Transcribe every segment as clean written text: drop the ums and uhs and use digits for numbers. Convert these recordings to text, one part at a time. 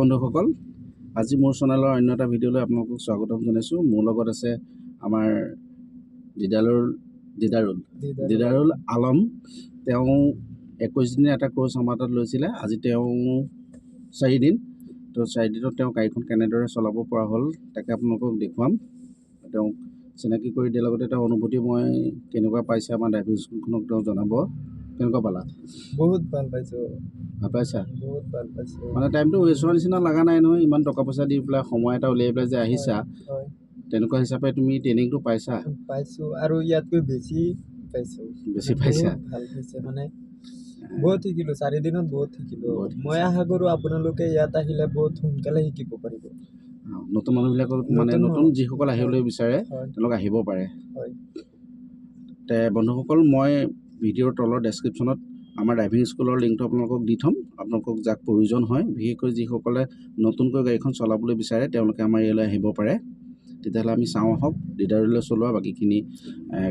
বন্ধুসকল, আজি মোৰ চেনেলৰ অন্য এটা ভিডিঅ'লৈ আপোনালোকক স্বাগতম জনাইছোঁ। মোৰ লগত আছে আমাৰ দিদাৰুল আলম। তেওঁ 21 দিনীয়া এটা কোৰ্চ আমাৰ তাত লৈছিলে। আজি তেওঁ 4 দিন। তো 4 দিনত তেওঁ গাড়ীখন কেনেদৰে চলাব পৰা হ'ল তাকে আপোনালোকক দেখুৱাম। তেওঁ চিনাকি কৰি দিয়াৰ লগতে তেওঁৰ অনুভূতি মই কেনেকুৱা পাইছে আমাৰ ড্ৰাইভিং স্কুলখনক তেওঁ জনাব। কেনেকুৱা পালা? বহুত ভাল পাইছোঁ। ভাল পাইছা? বহুত ভাল পাইছোঁ। মানে টাইমটো ৱেষ্ট হোৱাৰ নিচিনা লগা নাই নহয়। ইমান টকা পইচা দি পেলাই সময় এটা উলিয়াই পেলাই যে আহিছা, হয়, তেনেকুৱা হিচাপে তুমি ট্ৰেইনিংটো পাইছা? পাইছোঁ আৰু ইয়াতকৈ বেছি পাইছোঁ। বেছি পাইছা? বহুত ভাল পাইছে মানে বহুত শিকিলোঁ। 4 দিনত বহুত শিকিলোঁ। বহুত শিকিছা। মই আশা কৰোঁ আপোনালোকে ইয়াত আহিলে বহুত সোনকালে শিকিব পাৰিব। নতুন মানুহবিলাকক মানে নতুন যিসকল আহিবলৈ বিচাৰে তেওঁলোক আহিব পাৰে। হয়। তে বন্ধুসকল, মই ভিডিঅ'ৰ তলৰ ডেছক্ৰিপশ্যনত আমাৰ ড্ৰাইভিং স্কুলৰ লিংকটো আপোনালোকক দি থ'ম। আপোনালোকক যাক প্ৰয়োজন হয়, বিশেষকৈ যিসকলে নতুনকৈ গাড়ীখন চলাবলৈ বিচাৰে তেওঁলোকে আমাৰ ইয়ালৈ আহিব পাৰে। তেতিয়াহ'লে আমি চাওঁ আহক দিদাৰুলে চলোৱা বাকীখিনি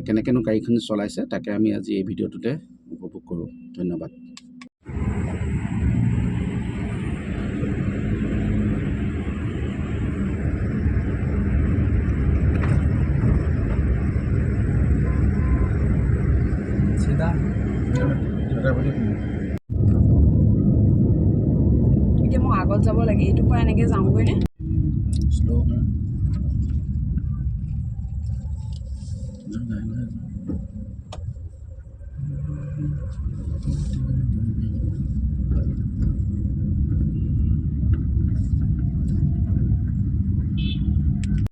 কেনেকৈনো গাড়ীখিনি চলাইছে তাকে আমি আজি এই ভিডিঅ'টোতে উপভোগ কৰোঁ। ধন্যবাদ। এতিয়া মই আগত যাব লাগে, এইটোৰ পৰা এনেকৈ যাওঁগৈ নে?